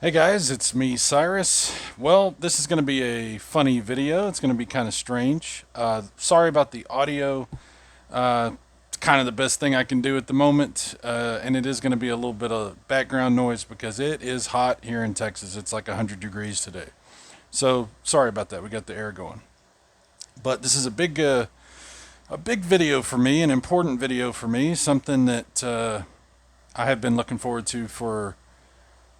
Hey guys, it's me, Cyrus. Well, this is going to be a funny video. It's going to be kind of strange. Sorry about the audio. It's kind of the best thing I can do at the moment. And it is going to be a little bit of background noise because it is hot here in Texas. It's like 100 degrees today. So sorry about that. We got the air going. But this is a big video for me, an important video for me, something that I have been looking forward to for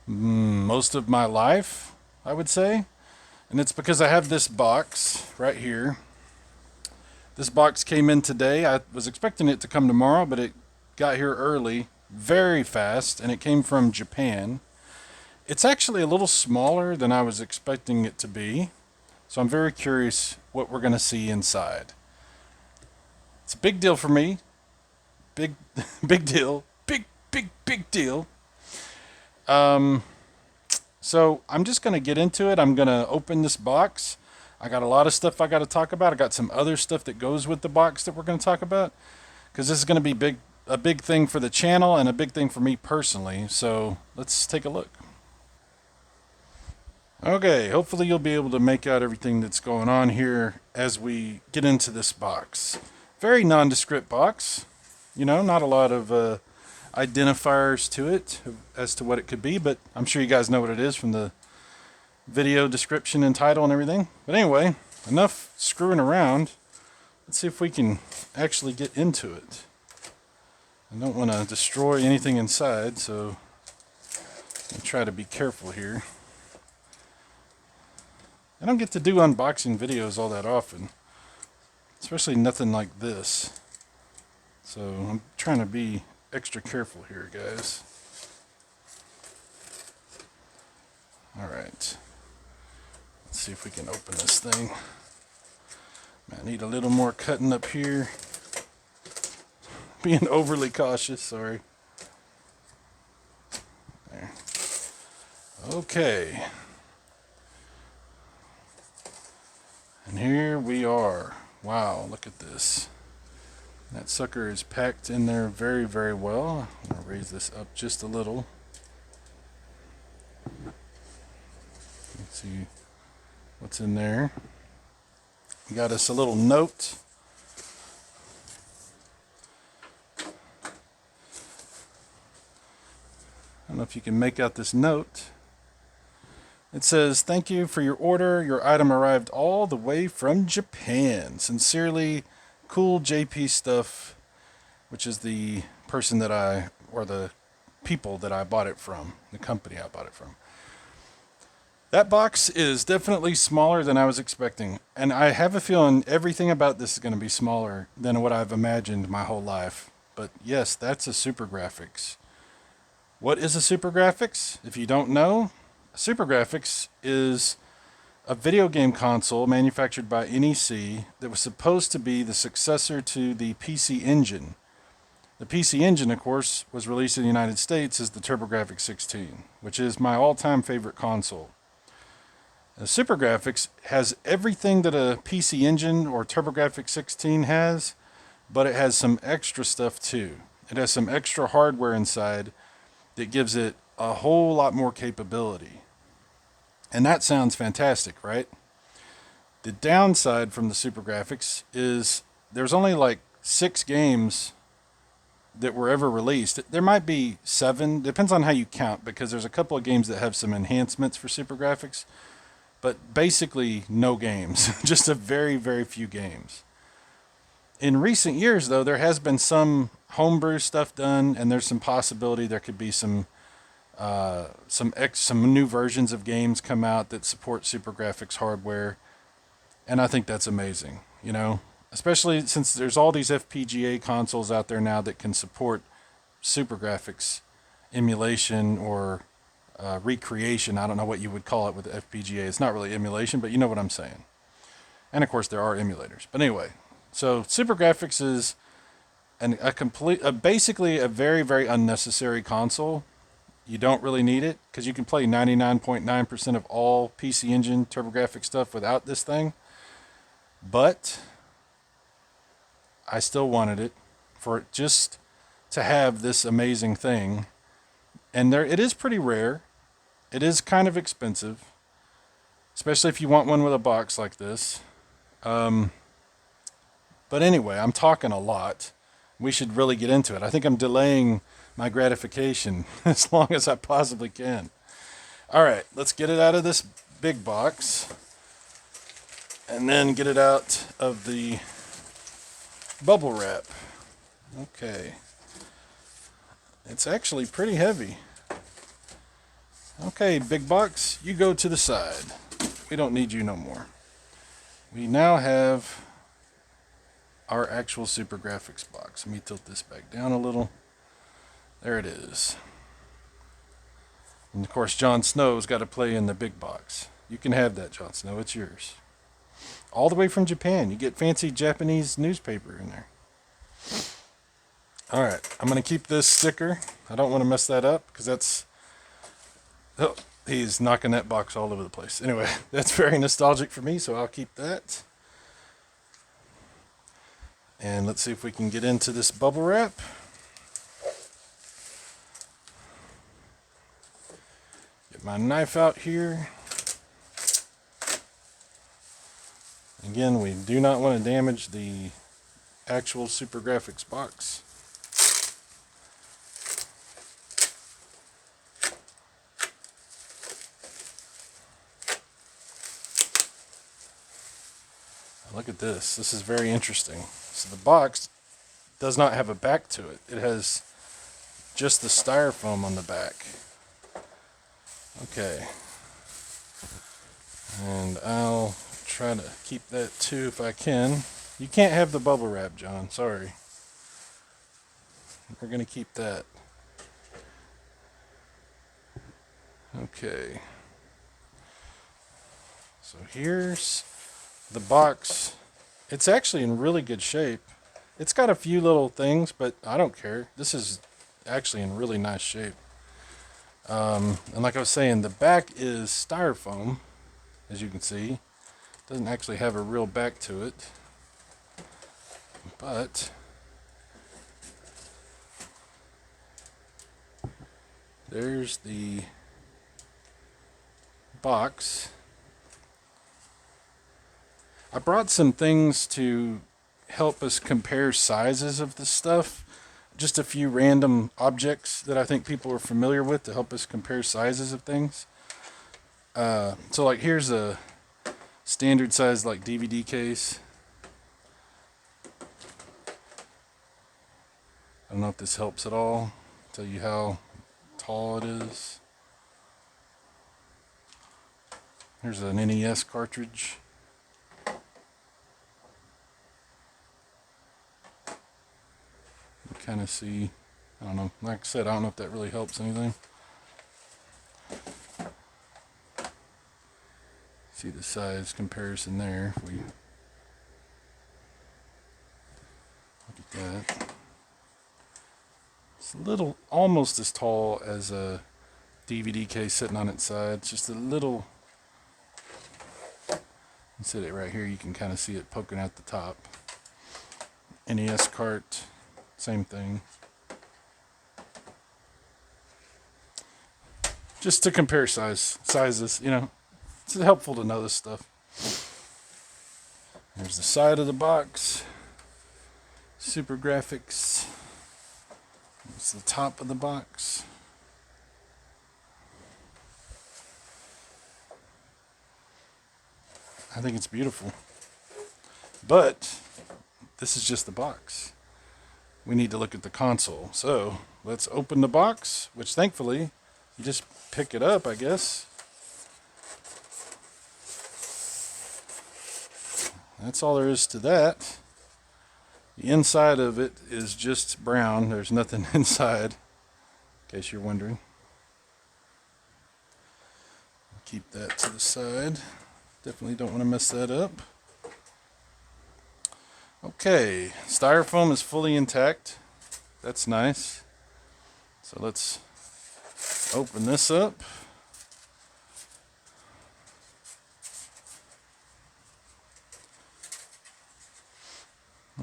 most of my life, I would say. And it's because I have this box right here. This box came in today. I was expecting it to come tomorrow, but it got here early, very fast, and it came from Japan. It's actually a little smaller than I was expecting it to be. So I'm very curious what we're going to see inside. It's a big deal for me. Big, big deal. Big deal. So I'm just going to get into it. I'm going to open this box. I got a lot of stuff I got to talk about. I got some other stuff that goes with the box that we're going to talk about because this is going to be a big thing for the channel and a big thing for me personally. So let's take a look. Okay, hopefully you'll be able to make out everything that's going on here as we get into this box. Very nondescript box. You know, not a lot of identifiers to it as to what it could be, but I'm sure you guys know what it is from the video description and title and everything. But anyway, enough screwing around. Let's see if we can actually get into it. I don't want to destroy anything inside, so I'll try to be careful here. I don't get to do unboxing videos all that often, especially nothing like this. So I'm trying to be extra careful here, guys. All right. Let's see if we can open this thing. I need a little more cutting up here. Being overly cautious, sorry. There. Okay. And here we are. Wow, look at this. That sucker is packed in there very, very well. I'm going to raise this up just a little. Let's see what's in there. We got us a little note. I don't know if you can make out this note. It says, "Thank you for your order. Your item arrived all the way from Japan. Sincerely, Cool JP Stuff," which is the person that or the people that I bought it from, the company I bought it from. That box is definitely smaller than I was expecting, and I have a feeling everything about this is going to be smaller than what I've imagined my whole life. But yes, that's a Supergrafx. What is a Supergrafx? If you don't know, a Supergrafx is a video game console manufactured by NEC that was supposed to be the successor to the PC Engine. The PC Engine, of course, was released in the United States as the TurboGrafx 16, which is my all-time favorite console. The Supergrafx has everything that a PC Engine or TurboGrafx 16 has, but it has some extra stuff too. It has some extra hardware inside that gives it a whole lot more capability. And that sounds fantastic, right? The downside from the Supergrafx is there's only like 6 games that were ever released. There might be 7, depends on how you count, because there's a couple of games that have some enhancements for Supergrafx, but basically no games, just a very, very few games. In recent years, though, there has been some homebrew stuff done, and there's some possibility there could be some new versions of games come out that support Supergrafx hardware, and I think that's amazing. You know, especially since there's all these FPGA consoles out there now that can support Supergrafx emulation or recreation. I don't know what you would call it with FPGA. It's not really emulation, but you know what I'm saying. And of course, there are emulators. But anyway, so Supergrafx is basically a very, very unnecessary console. You don't really need it because you can play 99.9% of all PC Engine TurboGrafx stuff without this thing. But I still wanted it for it just to have this amazing thing. And it is pretty rare. It is kind of expensive, especially if you want one with a box like this. But anyway, I'm talking a lot. We should really get into it. I think I'm delaying my gratification as long as I possibly can. All right, let's get it out of this big box and then get it out of the bubble wrap. Okay. It's actually pretty heavy. Okay, big box, you go to the side. We don't need you no more. We now have our actual Supergrafx box. Let me tilt this back down a little. There it is. And of course, Jon Snow's got to play in the big box. You can have that, Jon Snow. It's yours. All the way from Japan. You get fancy Japanese newspaper in there. All right, I'm going to keep this sticker. I don't want to mess that up because that's... Oh, he's knocking that box all over the place. Anyway, that's very nostalgic for me, so I'll keep that. And let's see if we can get into this bubble wrap. Get my knife out here. Again, we do not want to damage the actual Supergrafx box. Look at this. This is very interesting. So the box does not have a back to it. It has just the styrofoam on the back. Okay. And I'll try to keep that too if I can. You can't have the bubble wrap, John. Sorry. We're going to keep that. Okay. So here's the box. It's actually in really good shape. It's got a few little things, but I don't care. This is actually in really nice shape. And like I was saying, the back is styrofoam, as you can see. It doesn't actually have a real back to it. But there's the box. I brought some things to help us compare sizes of the stuff. Just a few random objects that I think people are familiar with to help us compare sizes of things. So like here's a standard size like DVD case. I don't know if this helps at all. Tell you how tall it is. Here's an NES cartridge. Kind of see, I don't know, like I said, I don't know if that really helps anything. See the size comparison there. If we look at that, it's a little, almost as tall as a DVD case sitting on its side. It's just a little, you see it right here, you can kind of see it poking out the top. NES cart, same thing. Just to compare sizes, you know, it's helpful to know this stuff. There's the side of the box. Supergrafx. It's the top of the box. I think it's beautiful. But this is just the box. We need to look at the console. So let's open the box, which thankfully you just pick it up, I guess. That's all there is to that. The inside of it is just brown. There's nothing inside, in case you're wondering. Keep that to the side. Definitely don't want to mess that up. Okay, styrofoam is fully intact. That's nice. So let's open this up.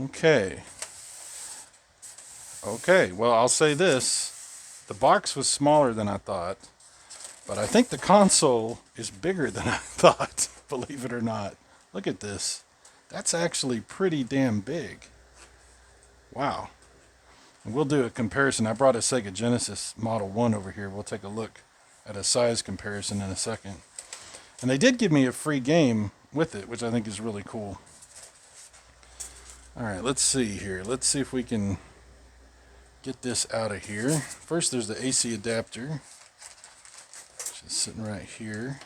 Okay. Okay, well, I'll say this. The box was smaller than I thought. But I think the console is bigger than I thought, believe it or not. Look at this. That's actually pretty damn big. Wow. And we'll do a comparison. I brought a Sega Genesis Model 1 over here. We'll take a look at a size comparison in a second. And they did give me a free game with it, which I think is really cool. All right, let's see here. Let's see if we can get this out of here. First, there's the AC adapter, which is sitting right here.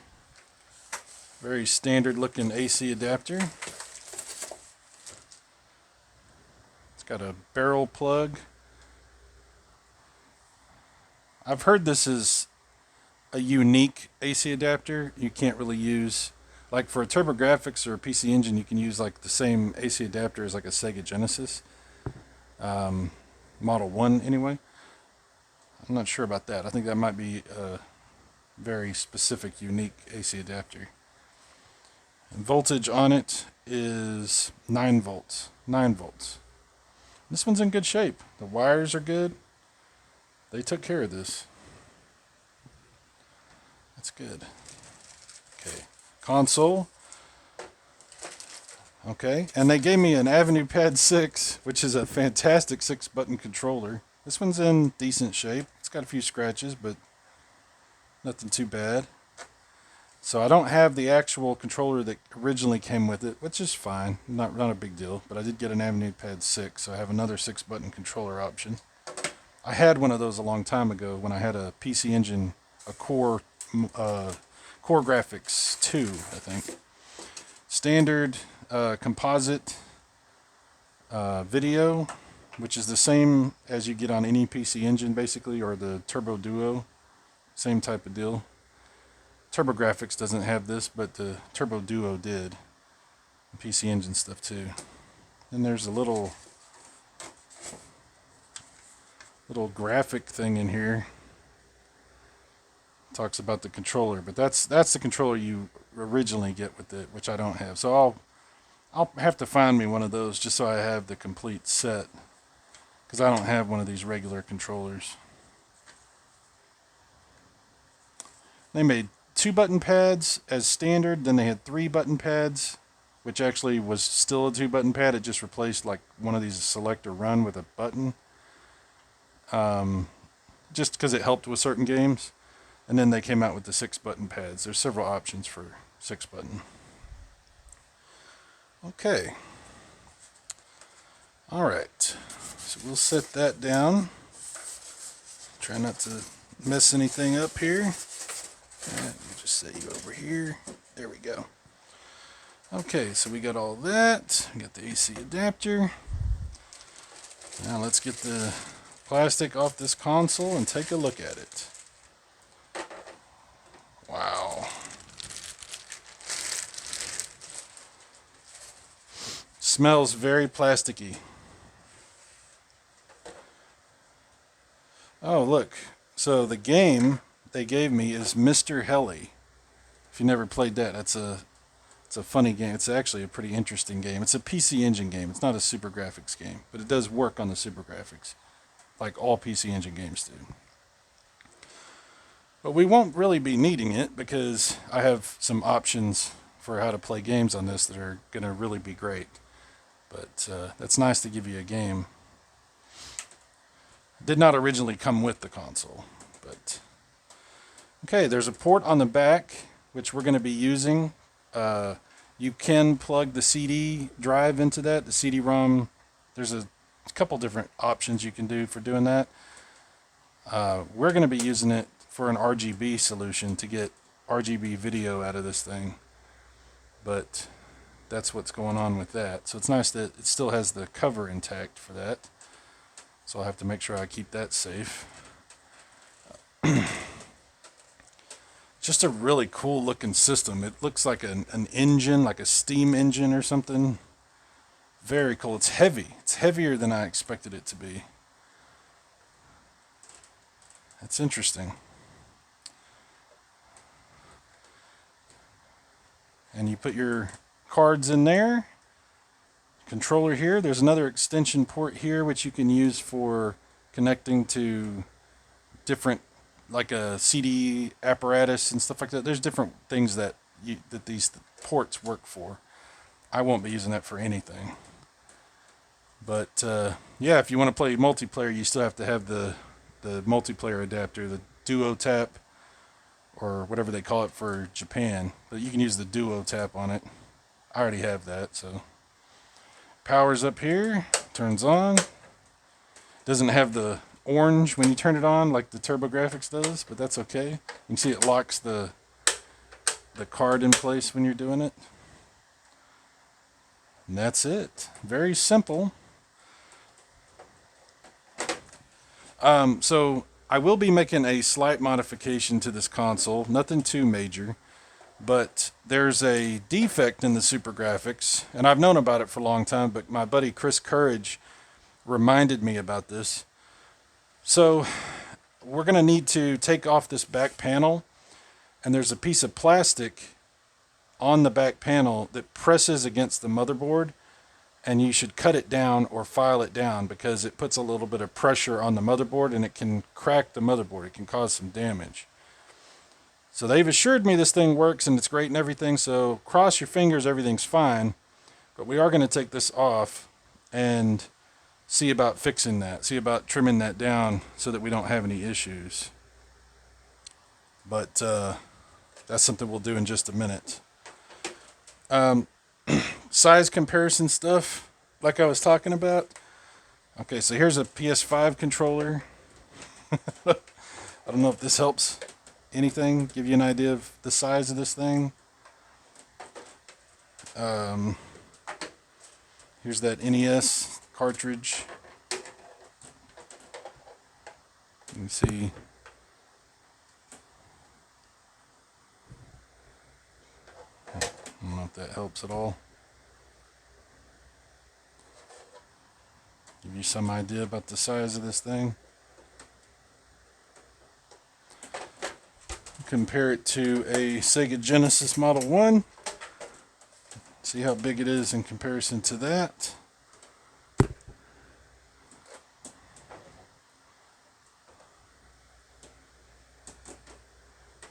Very standard looking AC adapter. It's got a barrel plug. I've heard this is a unique AC adapter. You can't really use, like for a TurboGrafx or a PC Engine, you can use like the same AC adapter as like a Sega Genesis. Model 1 anyway. I'm not sure about that. I think that might be a very specific, unique AC adapter. And voltage on it is 9 volts. 9 volts. This one's in good shape. The wires are good. They took care of this. That's good. Okay. Console. Okay. And they gave me an Avenue Pad 6, which is a fantastic 6-button controller. This one's in decent shape. It's got a few scratches, but nothing too bad. So I don't have the actual controller that originally came with it, which is fine. Not a big deal. But I did get an Avenue Pad 6, so I have another 6-button controller option. I had one of those a long time ago when I had a PC Engine, a Core Graphics 2, I think. Standard composite video, which is the same as you get on any PC Engine basically, or the Turbo Duo, same type of deal. TurboGrafx doesn't have this, but the Turbo Duo did. The PC Engine stuff too. Then there's a little graphic thing in here. Talks about the controller, but that's the controller you originally get with it, which I don't have. So I'll have to find me one of those just so I have the complete set, because I don't have one of these regular controllers. They made 2-button pads as standard, then they had 3-button pads, which actually was still a 2-button pad. It just replaced like one of these select or run with a button. Just because it helped with certain games. And then they came out with the 6-button pads. There's several options for 6-button. Okay. Alright. So we'll set that down. Try not to mess anything up here. Alright, just set you over here. There we go. Okay, so we got all that. We got the AC adapter. Now let's get the plastic off this console and take a look at it. Wow. Smells very plasticky. Oh, look. So the game they gave me is Mr. Heli. If you never played that, it's a funny game. It's actually a pretty interesting game. It's a PC Engine game. It's not a Supergrafx game, but it does work on the Supergrafx, like all PC Engine games do. But we won't really be needing it because I have some options for how to play games on this that are going to really be great. But that's nice to give you a game. It did not originally come with the console, but okay, there's a port on the back which we're going to be using. You can plug the CD drive into that, the CD-ROM. There's a couple different options you can do for doing that. We're going to be using it for an RGB solution to get RGB video out of this thing. But that's what's going on with that. So it's nice that it still has the cover intact for that. So I'll have to make sure I keep that safe. Just a really cool looking system. It looks like an engine, like a steam engine or something. Very cool. It's heavy. It's heavier than I expected it to be. That's interesting. And you put your cards in there. Controller here. There's another extension port here which you can use for connecting to different like a CD apparatus and stuff like that. There's different things that these ports work for. I won't be using that for anything. But yeah, if you want to play multiplayer, you still have to have the multiplayer adapter, the Duo Tap, or whatever they call it for Japan. But you can use the Duo Tap on it. I already have that, so. Power's up here, turns on. Doesn't have the orange when you turn it on like the TurboGrafx does, but that's okay. You can see it locks the card in place when you're doing it. And that's it. Very simple. So I will be making a slight modification to this console. Nothing too major. But there's a defect in the Supergrafx, and I've known about it for a long time, but my buddy Chris Courage reminded me about this. So we're going to need to take off this back panel, and there's a piece of plastic on the back panel that presses against the motherboard, and you should cut it down or file it down because it puts a little bit of pressure on the motherboard and it can crack the motherboard. It can cause some damage. So they've assured me this thing works and it's great and everything, so cross your fingers everything's fine. But we are going to take this off and see about fixing that. See about trimming that down so that we don't have any issues. But that's something we'll do in just a minute. Size comparison stuff, like I was talking about. Okay, so here's a PS5 controller. I don't know if this helps anything, give you an idea of the size of this thing. Here's that NES cartridge. You can see. I don't know if that helps at all. Give you some idea about the size of this thing. Compare it to a Sega Genesis Model 1. See how big it is in comparison to that.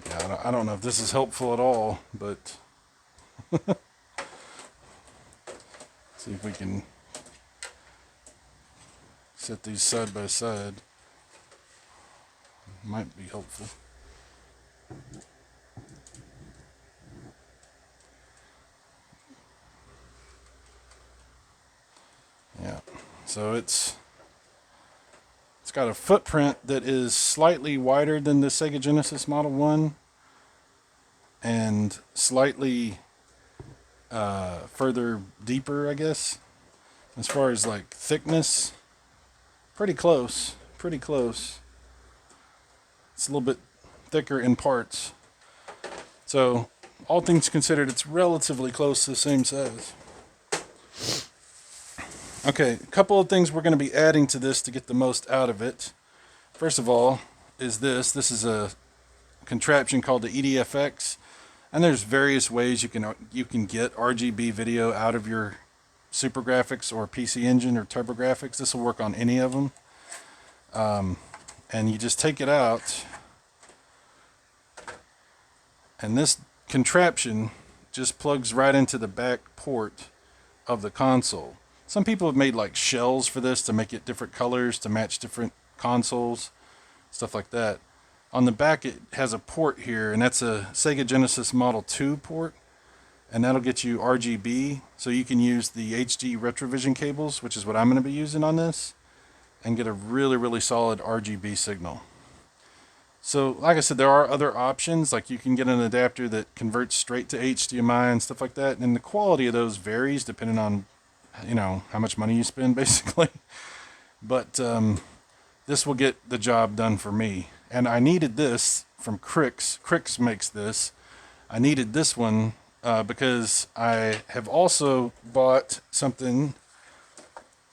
Yeah, I don't know if this is helpful at all, but see if we can set these side by side. Might be helpful. Yeah, so it's got a footprint that is slightly wider than the Sega Genesis Model 1 and slightly further deeper, I guess, as far as like thickness. Pretty close, pretty close. It's a little bit thicker in parts. So, all things considered, it's relatively close to the same size. Okay, a couple of things we're going to be adding to this to get the most out of it. First of all, is this. This is a contraption called the EDFX, and there's various ways you can get RGB video out of your Supergrafx or PC Engine or TurboGrafx. This will work on any of them. And you just take it out, and this contraption just plugs right into the back port of the console. Some people have made like shells for this to make it different colors to match different consoles, stuff like that. On the back it has a port here, and that's a Sega Genesis Model 2 port, and that'll get you RGB, so you can use the HD Retrovision cables, which is what I'm going to be using on this, and get a really, really solid RGB signal. So, like I said, there are other options, like you can get an adapter that converts straight to HDMI and stuff like that, and the quality of those varies depending on, you know, how much money you spend, basically. But this will get the job done for me. And I needed this from Crix. Crix makes this. I needed this one because I have also bought something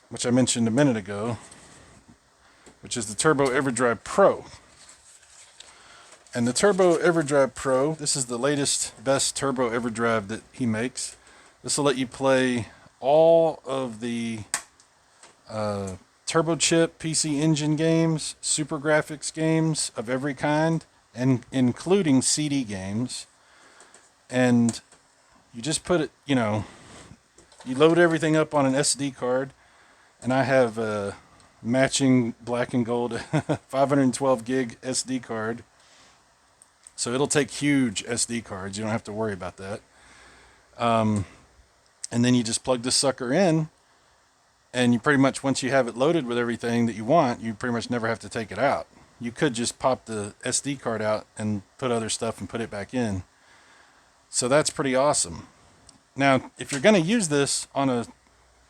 which I mentioned a minute ago, which is the Turbo EverDrive Pro. And the Turbo EverDrive Pro, this is the latest, best Turbo EverDrive that he makes. This will let you play all of the turbo chip PC Engine games, Supergrafx games of every kind, and including CD games. And you just put it, you load everything up on an SD card, and I have a matching black and gold 512 gig SD card. So it'll take huge SD cards. You don't have to worry about that. And then you just plug this sucker in, and you pretty much, once you have it loaded with everything that you want, you pretty much never have to take it out. You could just pop the SD card out and put other stuff and put it back in. So that's pretty awesome. Now, if you're going to use this on a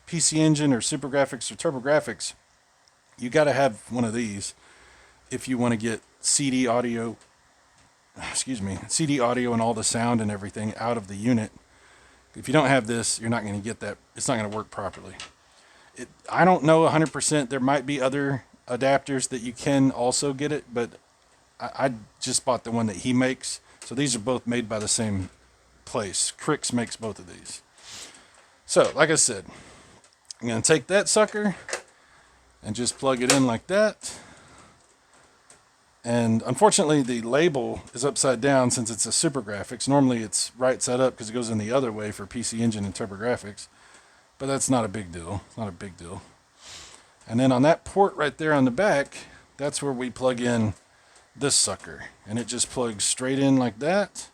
PC Engine or Supergrafx or TurboGrafx, you got to have one of these if you want to get CD audio and all the sound and everything out of the unit. If you don't have this, you're not going to get that. It's not going to work properly. I don't know 100%. There might be other adapters that you can also get it, but I just bought the one that he makes. So these are both made by the same place. Crix makes both of these. So, like I said, I'm going to take that sucker and just plug it in like that. And unfortunately, the label is upside down since it's a Supergrafx. Normally, it's right side up because it goes in the other way for PC Engine and TurboGrafx. But that's not a big deal. It's not a big deal. And then on that port right there on the back, that's where we plug in this sucker. And it just plugs straight in like that.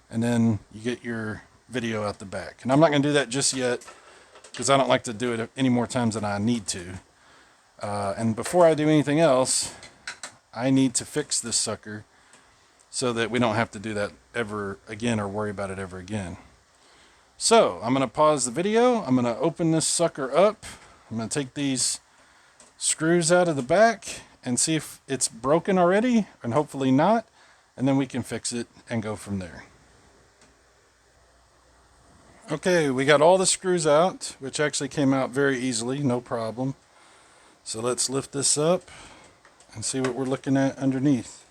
And then you get your video out the back. And I'm not going to do that just yet because I don't like to do it any more times than I need to. And before I do anything else, I need to fix this sucker so that we don't have to do that ever again or worry about it ever again. So I'm going to pause the video. I'm going to open this sucker up. I'm going to take these screws out of the back and see if it's broken already, and hopefully not. And then we can fix it and go from there. Okay, we got all the screws out, which actually came out very easily, no problem. So let's lift this up and see what we're looking at underneath.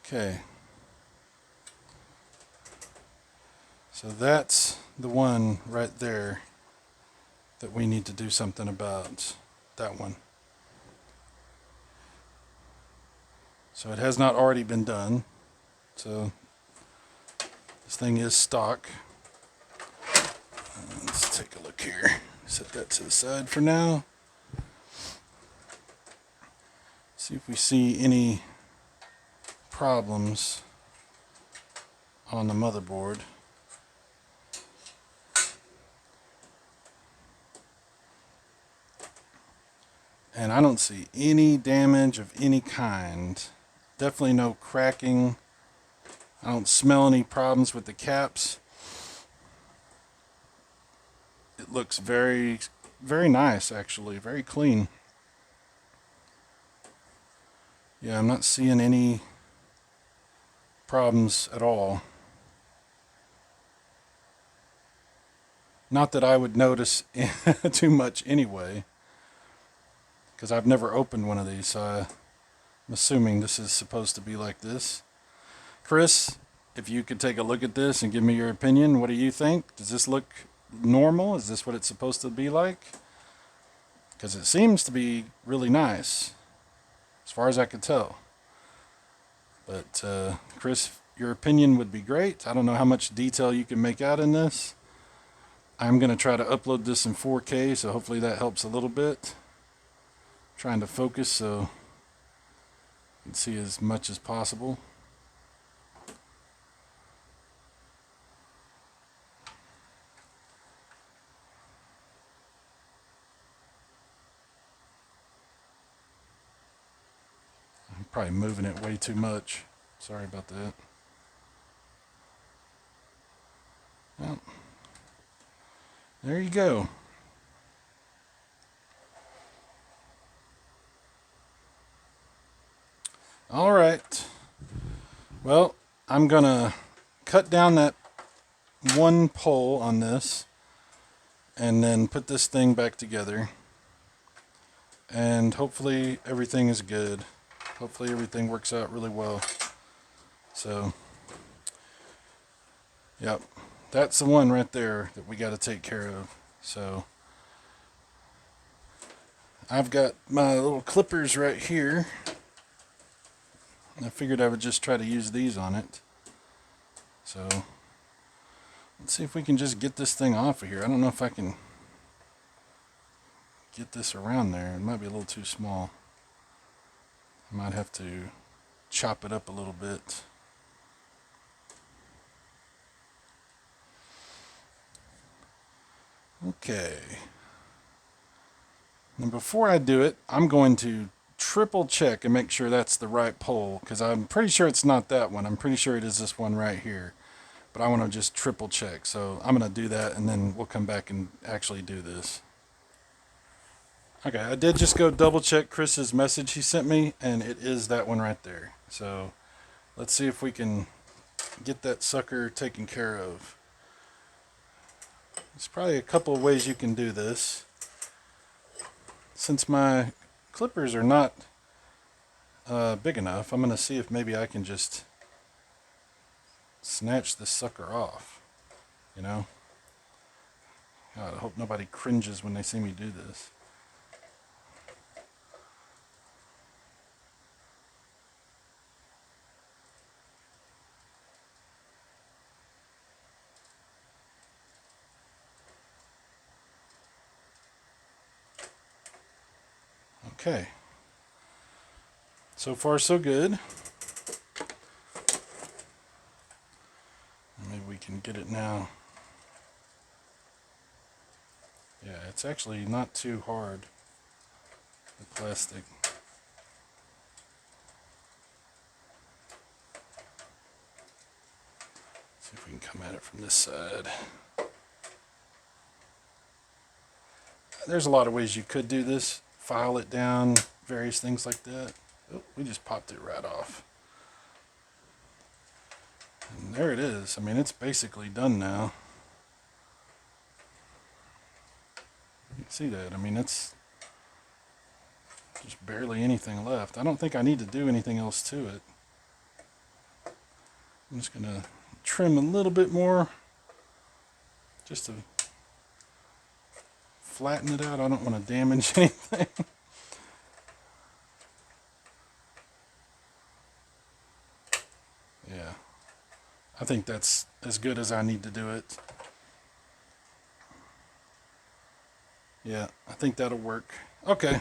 Okay. So that's the one right there that we need to do something about. That one. So it has not already been done. So this thing is stock. Let's take a look here. Set that to the side for now. See if we see any problems on the motherboard. And I don't see any damage of any kind. Definitely no cracking. I don't smell any problems with the caps. It looks very, very nice, actually. Very clean. Yeah, I'm not seeing any problems at all. Not that I would notice too much anyway, because I've never opened one of these, so I'm assuming this is supposed to be like this. Chris, if you could take a look at this and give me your opinion, what do you think? Does this look normal? Is this what it's supposed to be like? Because it seems to be really nice, as far as I could tell. But Chris, your opinion would be great. I don't know how much detail you can make out in this. I'm going to try to upload this in 4K, so hopefully that helps a little bit. Trying to focus so you can see as much as possible. I'm probably moving it way too much. Sorry about that. Well, there you go. All right. Well, I'm going to cut down that one pole on this and then put this thing back together. And hopefully everything is good. Hopefully everything works out really well. So, yep. that's the one right there that we got to take care of. So I've got my little clippers right here. I figured I would just try to use these on it. So let's see if we can just get this thing off of here. I don't know if I can get this around there. It might be a little too small. I might have to chop it up a little bit. Okay. And before I do it, I'm going to triple check and make sure that's the right pole, because I'm pretty sure it's not that one. I'm pretty sure it is this one right here. But I want to just triple check. So I'm going to do that, and then we'll come back and actually do this. Okay, I did just go double check Chris's message he sent me, and it is that one right there. So let's see if we can get that sucker taken care of. There's probably a couple of ways you can do this. Since my clippers are not big enough, I'm going to see if maybe I can just snatch this sucker off. You know? God, I hope nobody cringes when they see me do this. Okay. So far, so good. Maybe we can get it now. Yeah, it's actually not too hard, the plastic. See if we can come at it from this side. There's a lot of ways you could do this. File it down, various things like that. Oh, we just popped it right off. And there it is. I mean, it's basically done now. You can see that. I mean, it's just barely anything left. I don't think I need to do anything else to it. I'm just going to trim a little bit more just to flatten it out. I don't want to damage anything. Yeah, I think that's as good as I need to do it. Yeah, I think that'll work. Okay.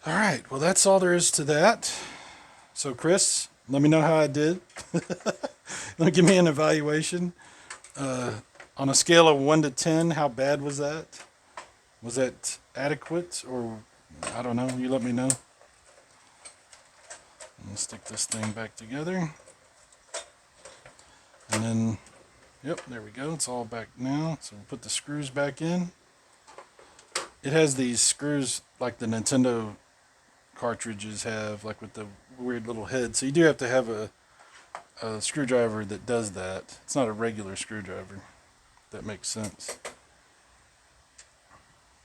All right, well, that's all there is to that. So, Chris, let me know how I did. Give me an evaluation. On a scale of 1 to 10, how bad was that? Was that adequate, or I don't know? You let me know. I'm gonna stick this thing back together. And then, yep, there we go. It's all back now. So we'll put the screws back in. It has these screws like the Nintendo cartridges have, like with the weird little head. So you do have to have a screwdriver that does that. It's not a regular screwdriver. If that makes sense.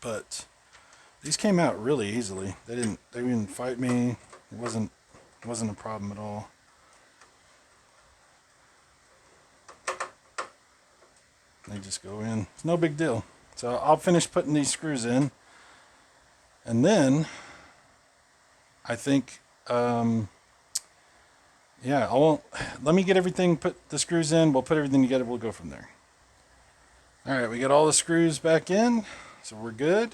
But these came out really easily. They didn't fight me. It wasn't a problem at all. They just go in. It's no big deal. So I'll finish putting these screws in, and then I think, yeah, let me get everything, put the screws in. We'll put everything together. We'll go from there. All right, we got all the screws back in, so we're good.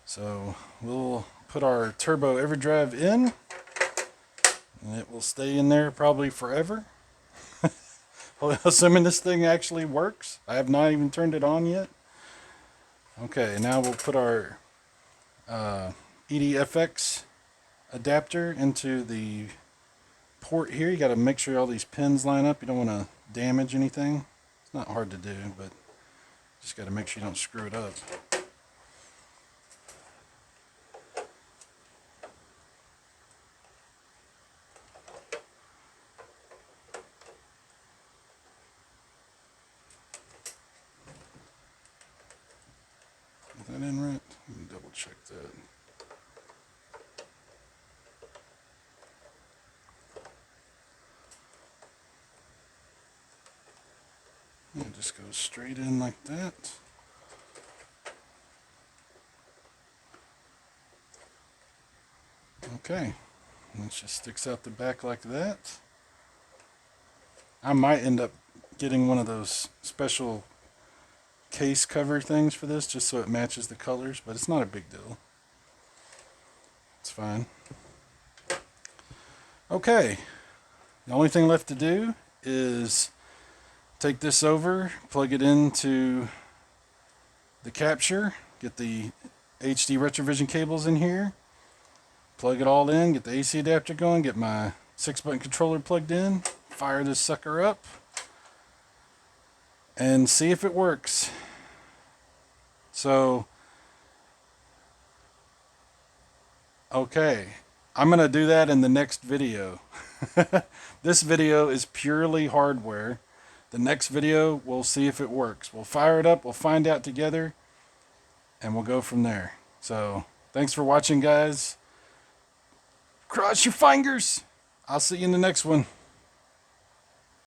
So we'll put our turbo EverDrive in, and it will stay in there probably forever. Assuming this thing actually works. I have not even turned it on yet. Okay, now we'll put our EDFX adapter into the port here. You got to make sure all these pins line up. You don't want to damage anything. It's not hard to do, but just got to make sure you don't screw it up. Is that in right? Let me double check that. just goes straight in like that. Okay, and it just sticks out the back like that. I might end up getting one of those special case cover things for this just so it matches the colors, but it's not a big deal. It's fine. Okay, the only thing left to do is take this over, plug it into the capture, get the HD Retrovision cables in here, plug it all in, get the AC adapter going, get my 6-button controller plugged in, fire this sucker up, and see if it works. So, okay, I'm going to do that in the next video. This video is purely hardware. The next video, we'll see if it works. We'll fire it up, we'll find out together, and we'll go from there. So, thanks for watching, guys. Cross your fingers. I'll see you in the next one.